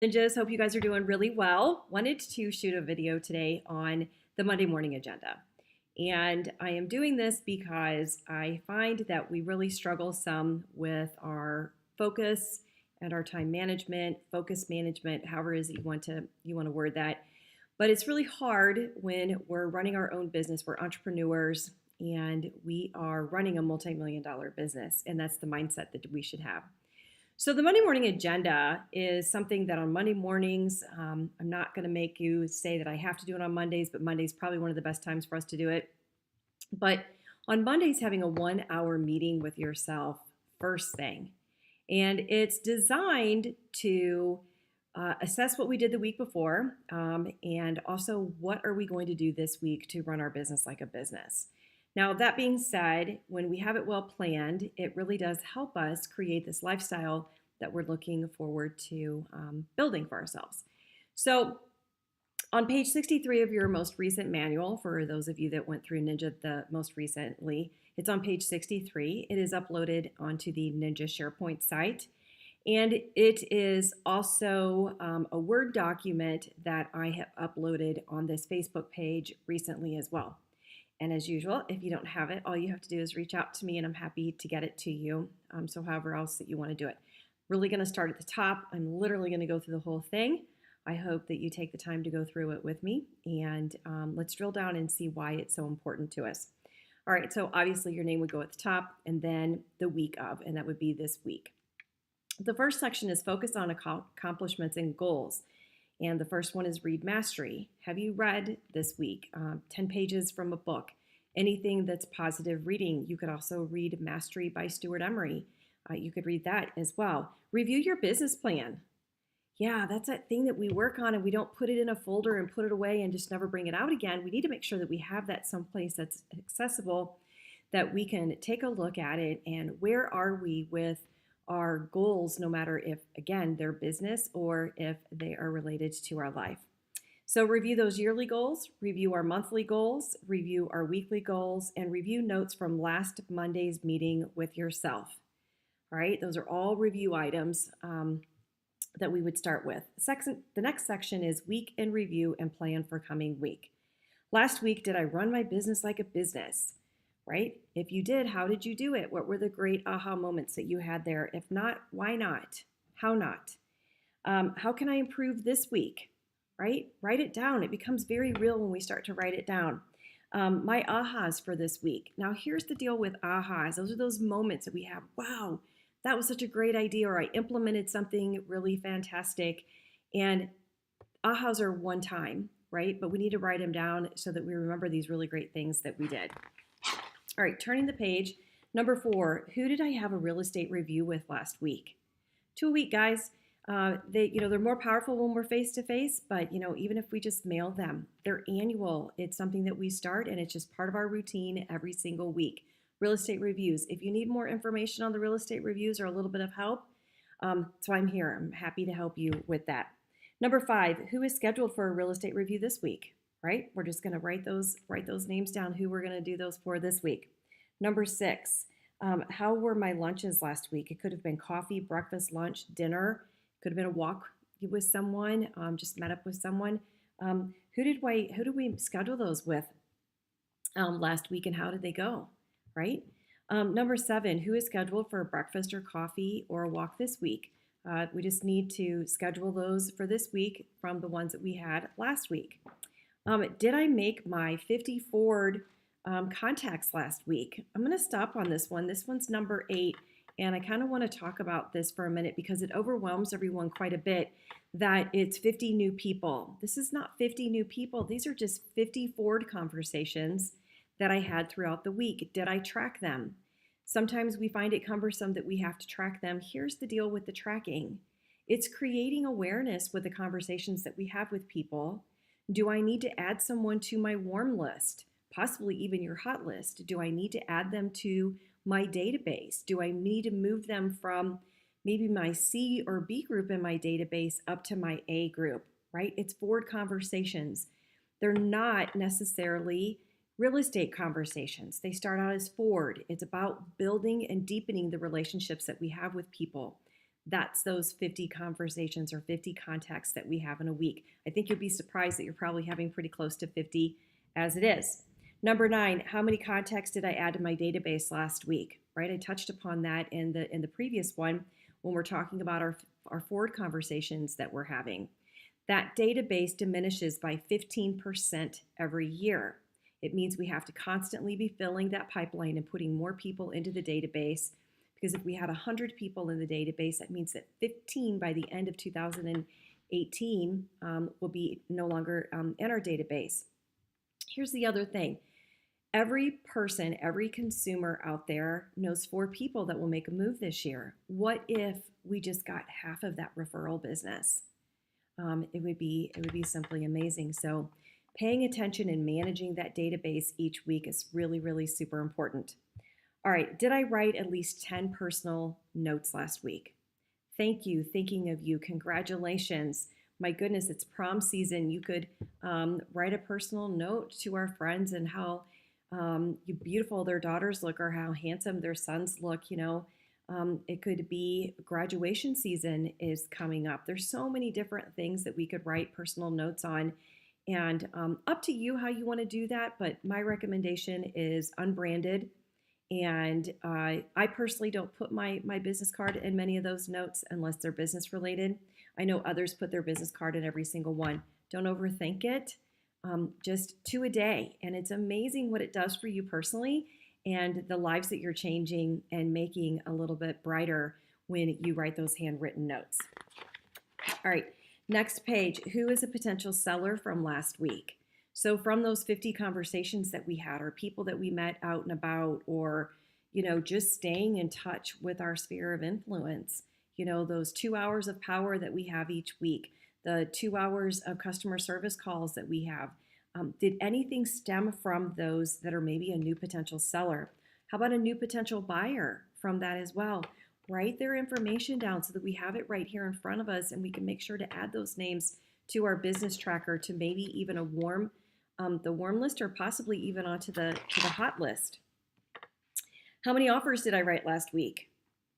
Ninjas, hope you guys are doing really well. Wanted to shoot a video today on the Monday morning agenda. And I am doing this because I find that we really struggle some with our focus and our time management, focus management, however it is that you want to word that. But it's really hard when we're running our own business. We're entrepreneurs and we are running a multi-million dollar business, and that's the mindset that we should have. So, the Monday morning agenda is something that on Monday mornings, I'm not going to make you say that I have to do it on Mondays, but Monday's probably one of the best times for us to do it. But on Mondays, having a 1 hour meeting with yourself first thing. And it's designed to assess what we did the week before, and also what are we going to do this week to run our business like a business. Now, that being said, when we have it well planned, it really does help us create this lifestyle that we're looking forward to building for ourselves. So, on page 63 of your most recent manual, for those of you that went through Ninja the most recently, it's on page 63. It is uploaded onto the Ninja SharePoint site. And it is also a Word document that I have uploaded on this Facebook page recently as well. And as usual, if you don't have it, all you have to do is reach out to me and I'm happy to get it to you. So, however else that you want to do it. Really going to start at the top. I'm literally going to go through the whole thing. I hope that you take the time to go through it with me, and let's drill down and see why it's so important to us. All right, so obviously your name would go at the top and then the week of, and that would be this week. The first section is focused on accomplishments and goals. And the first one is read mastery. Have you read this week 10 pages from a book? Anything that's positive reading. You could also read Mastery by Stuart Emery. You could read that as well. Review your business plan. Yeah, that's that thing that we work on and we don't put it in a folder and put it away and just never bring it out again. We need to make sure that we have that someplace that's accessible, that we can take a look at it and where are we with our goals, no matter if, again, they're business or if they are related to our life. So review those yearly goals, review our monthly goals, review our weekly goals, and review notes from last Monday's meeting with yourself. All right, those are all review items that we would start with. The next section is week in review and plan for coming week. Last week, did I run my business like a business? Right? If you did, how did you do it? What were the great aha moments that you had there? If not, why not? How not? How can I improve this week? Right? Write it down. It becomes very real when we start to write it down. My ahas for this week. Now, here's the deal with ahas. Those are those moments that we have. Wow, that was such a great idea, or I implemented something really fantastic. And ahas are one time, right? But we need to write them down so that we remember these really great things that we did. All right, turning the page. Number 4, who did I have a real estate review with last week? 2 a week, guys. They're more powerful when we're face to face, but even if we just mail them, they're annual. It's something that we start and it's just part of our routine every single week. Real estate reviews. If you need more information on the real estate reviews or a little bit of help, so I'm here. I'm happy to help you with that. Number 5, who is scheduled for a real estate review this week? Right? We're just going to write those names down, who we're going to do those for this week. Number 6, how were my lunches last week? It could have been coffee, breakfast, lunch, dinner. It could have been a walk with someone, just met up with someone. Who did we schedule those with last week, and how did they go? Right? Number 7, who is scheduled for a breakfast or coffee or a walk this week? We just need to schedule those for this week from the ones that we had last week. Did I make my 50 forward contacts last week? I'm going to stop on this one. This one's number 8, and I kind of want to talk about this for a minute because it overwhelms everyone quite a bit that it's 50 new people. This is not 50 new people. These are just 50 forward conversations that I had throughout the week. Did I track them? Sometimes we find it cumbersome that we have to track them. Here's the deal with the tracking. It's creating awareness with the conversations that we have with people. Do I need to add someone to my warm list, possibly even your hot list? Do I need to add them to my database? Do I need to move them from maybe my C or B group in my database up to my A group, right? It's forward conversations. They're not necessarily real estate conversations. They start out as forward. It's about building and deepening the relationships that we have with people. That's those 50 conversations or 50 contacts that we have in a week. I think you'll be surprised that you're probably having pretty close to 50 as it is. Number 9, how many contacts did I add to my database last week? Right? I touched upon that in the previous one when we're talking about our forward conversations that we're having. That database diminishes by 15% every year. It means we have to constantly be filling that pipeline and putting more people into the database, because if we had 100 people in the database, that means that 15 by the end of 2018 will be no longer in our database. Here's the other thing. Every person, every consumer out there knows 4 people that will make a move this year. What if we just got half of that referral business? It would be simply amazing. So paying attention and managing that database each week is really, really super important. All right, did I write at least 10 personal notes last week? Thank you, thinking of you, congratulations. My goodness, it's prom season. You could write a personal note to our friends and how beautiful their daughters look or how handsome their sons look. It could be graduation season is coming up. There's so many different things that we could write personal notes on, and up to you how you want to do that. But my recommendation is unbranded. And I personally don't put my business card in many of those notes unless they're business related. I know others put their business card in every single one. Don't overthink it. Just 2 a day. And it's amazing what it does for you personally and the lives that you're changing and making a little bit brighter when you write those handwritten notes. All right, next page. Who is a potential seller from last week? So from those 50 conversations that we had, or people that we met out and about, or, just staying in touch with our sphere of influence, those 2 hours of power that we have each week, the 2 hours of customer service calls that we have, did anything stem from those that are maybe a new potential seller? How about a new potential buyer from that as well? Write their information down so that we have it right here in front of us, and we can make sure to add those names to our business tracker, to maybe even the warm list, or possibly even onto the hot list. How many offers did I write last week?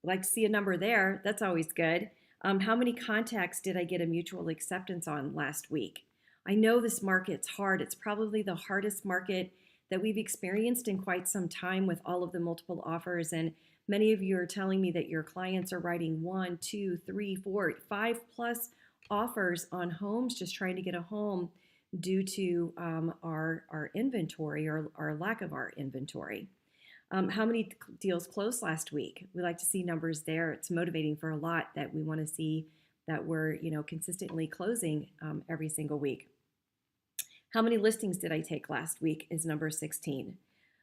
I'd like to see a number there. That's always good. How many contacts did I get a mutual acceptance on last week? I know this market's hard. It's probably the hardest market that we've experienced in quite some time with all of the multiple offers. And many of you are telling me that your clients are writing 1, 2, 3, 4, 5+ offers on homes, just trying to get a home due to our inventory, or our lack of our inventory. How many deals closed last week? We like to see numbers there. It's motivating for a lot that we want to see that we're consistently closing every single week. How many listings did I take last week is number 16.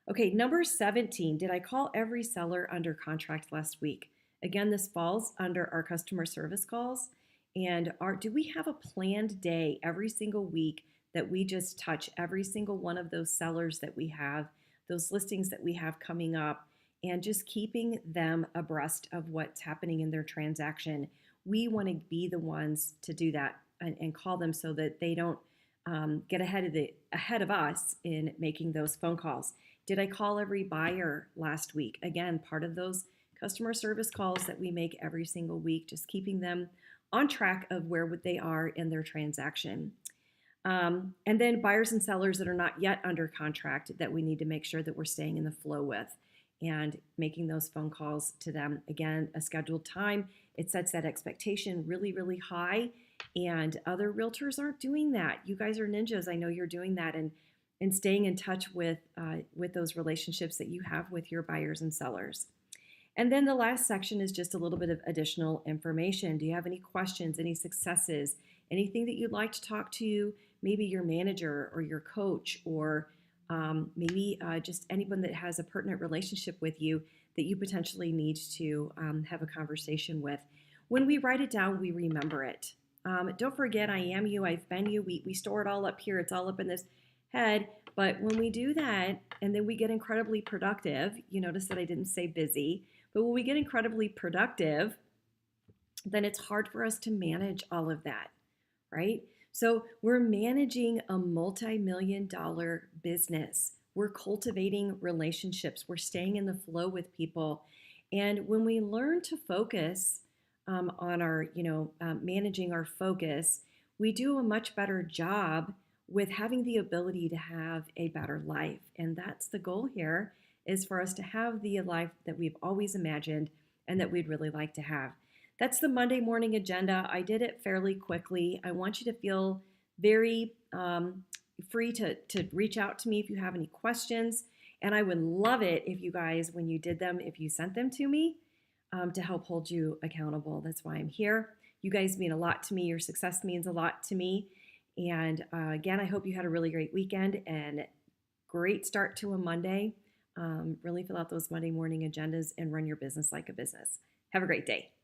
Okay, number 17, did I call every seller under contract last week? Again, this falls under our customer service calls. And do we have a planned day every single week that we just touch every single one of those sellers that we have, those listings that we have coming up, and just keeping them abreast of what's happening in their transaction? We want to be the ones to do that and call them so that they don't get ahead of us in making those phone calls. Did I call every buyer last week? Again, part of those customer service calls that we make every single week, just keeping them on track of where they are in their transaction. And then buyers and sellers that are not yet under contract that we need to make sure that we're staying in the flow with and making those phone calls to them. Again, a scheduled time. It sets that expectation really, really high, and other realtors aren't doing that. You guys are ninjas. I know you're doing that, and staying in touch with those relationships that you have with your buyers and sellers. And then the last section is just a little bit of additional information. Do you have any questions, any successes, anything that you'd like to talk to maybe your manager or your coach, or maybe just anyone that has a pertinent relationship with you that you potentially need to have a conversation with? When we write it down, we remember it. Don't forget, I am you, I've been you. We store it all up here. It's all up in this head. But when we do that, and then we get incredibly productive, you notice that I didn't say busy, but when we get incredibly productive, then it's hard for us to manage all of that, right? So we're managing a multi-million-dollar business. We're cultivating relationships. We're staying in the flow with people. And when we learn to focus on our, managing our focus, we do a much better job with having the ability to have a better life. And that's the goal here, is for us to have the life that we've always imagined and that we'd really like to have. That's the Monday morning agenda. I did it fairly quickly. I want you to feel very free to reach out to me if you have any questions. And I would love it if you guys, when you did them, if you sent them to me to help hold you accountable. That's why I'm here. You guys mean a lot to me. Your success means a lot to me. And again, I hope you had a really great weekend and great start to a Monday. Really fill out those Monday morning agendas and run your business like a business. Have a great day.